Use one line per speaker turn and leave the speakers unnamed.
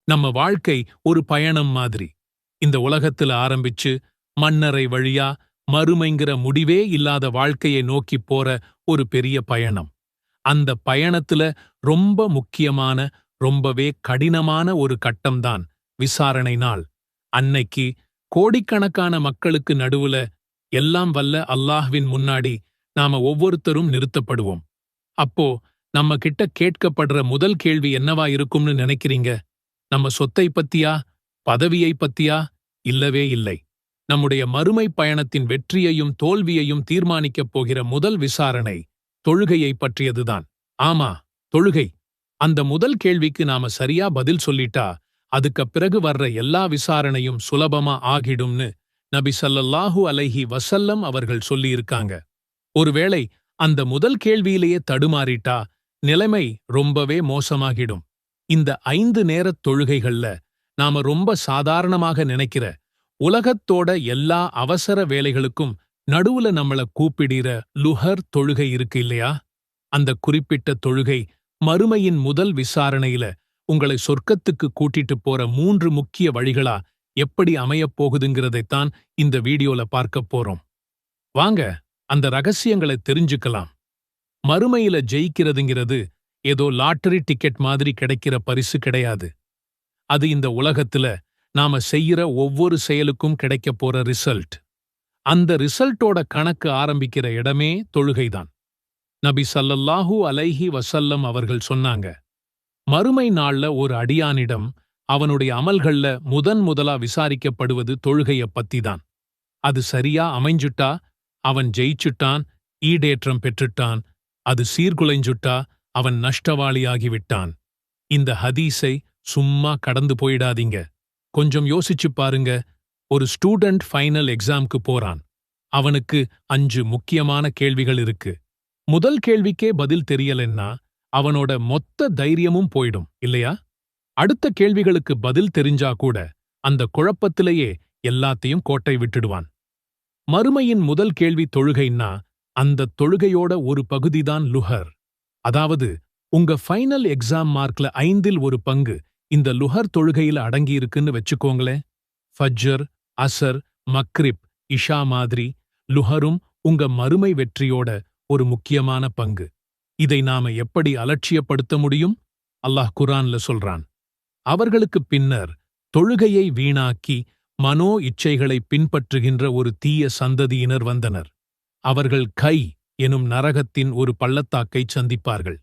நம்ம வாழ்க்கை ஒரு பயணம் மாதிரி. இந்த உலகத்துல ஆரம்பிச்சு மண்ணறை வழியா மறுமைங்கிற முடிவே இல்லாத வாழ்க்கையை நோக்கிப் போற ஒரு பெரிய பயணம். அந்த பயணத்துல ரொம்ப முக்கியமான, ரொம்பவே கடினமான ஒரு கட்டம்தான் விசாரணை நாள். அன்னைக்கு கோடிக்கணக்கான மக்களுக்கு நடுவுல எல்லாம் வல்ல அல்லாஹ்வின் முன்னாடி நாம ஒவ்வொருத்தரும் நிறுத்தப்படுவோம். அப்போ நம்ம கிட்ட கேட்கப்படுற முதல் கேள்வி என்னவா இருக்கும்னு நினைக்கிறீங்க? நம்ம சொத்தை பத்தியா, பதவியை பத்தியா? இல்லவே இல்லை. நம்முடைய மறுமை பயணத்தின் வெற்றியையும் தோல்வியையும் தீர்மானிக்கப் போகிற முதல் விசாரணை தொழுகையை பற்றியதுதான். ஆமா, தொழுகை. அந்த முதல் கேள்விக்கு நாம சரியா பதில் சொல்லிட்டா அதுக்குப் பிறகு வர்ற எல்லா விசாரணையும் சுலபமா ஆகிடும்னு நபி ஸல்லல்லாஹு அலைஹி வஸல்லம் அவர்கள் சொல்லியிருக்காங்க. ஒருவேளை அந்த முதல் கேள்வியிலேயே தடுமாறிட்டா நிலைமை ரொம்பவே மோசமாகிடும். இந்த 5 நேரத் தொழுகைகள்ல நாம ரொம்ப சாதாரணமாக நினைக்கிற உலகத்தோட எல்லா அவசர வேலைகளுக்கும் நடுவுல நம்மள கூப்பிடுற லுஹர் தொழுகை இருக்கு இல்லையா? அந்த குறிப்பிட்ட தொழுகை மறுமையின் முதல் விசாரணையில உங்களை சொர்க்கத்துக்கு கூட்டிட்டு போற 3 முக்கிய வழிகளா எப்படி அமையப் போகுதுங்கிறதைத்தான் இந்த வீடியோல பார்க்கப் போறோம். வாங்க அந்த ரகசியங்களை தெரிஞ்சுக்கலாம். மறுமையில ஜெயிக்கிறதுங்கிறது ஏதோ லாட்டரி டிக்கெட் மாதிரி கிடைக்கிற பரிசு கிடையாது. அது இந்த உலகத்துல நாம செய்யற ஒவ்வொரு செயலுக்கும் கிடைக்கப் போற ரிசல்ட். அந்த ரிசல்ட்டோட கணக்கு ஆரம்பிக்கிற இடமே தொழுகைதான். நபி ஸல்லல்லாஹு அலைஹி வஸல்லம் அவர்கள் சொன்னாங்க, மறுமை நாள்ல ஒரு அடியானிடம் அவனுடைய அமல்கள்ல முதலா விசாரிக்கப்படுவது தொழுகைய பத்திதான். அது சரியா அமைஞ்சுட்டா அவன் ஜெயிச்சுட்டான், ஈடேற்றம் பெற்றுட்டான். அது சீர்குலைஞ்சுட்டா அவன் நஷ்டவாளியாகிவிட்டான். இந்த ஹதீஸை சும்மா கடந்து போயிடாதீங்க. கொஞ்சம் யோசிச்சு பாருங்க. ஒரு ஸ்டூடெண்ட் ஃபைனல் எக்ஸாம்க்கு போறான். அவனுக்கு 5 முக்கியமான கேள்விகள் இருக்கு. முதல் கேள்விக்கே பதில் தெரியலன்னா அவனோட மொத்த தைரியமும் போயிடும் இல்லையா? அடுத்த கேள்விகளுக்கு பதில் தெரிஞ்சா கூட அந்த குழப்பத்திலேயே எல்லாத்தையும் கோட்டை விட்டுடுவான். மறுமையின் முதல் கேள்வி தொழுகைன்னா அந்த தொழுகையோட ஒரு பகுதிதான் லுஹர். அதாவது உங்க ஃபைனல் எக்ஸாம் மார்க்ல 5இல் ஒரு பங்கு இந்த லுஹர் தொழுகையில அடங்கியிருக்குன்னு வச்சுக்கோங்களேன். ஃபஜ்ர், அசர், மக்ரிப், இஷா மாதிரி லுஹரும் உங்க மறுமை வெற்றியோட ஒரு முக்கியமான பங்கு. இதை நாம எப்படி அலட்சியப்படுத்த முடியும்? அல்லாஹ் குர்ஆன்ல சொல்றான், அவர்களுக்குப் பின்னர் தொழுகையை வீணாக்கி மனோ இச்சைகளை பின்பற்றுகின்ற ஒரு தீய சந்ததியினர் வந்தனர். அவர்கள் கை எனும் நரகத்தின் ஒரு பள்ளத்தாக்கைச் சந்திப்பார்கள்.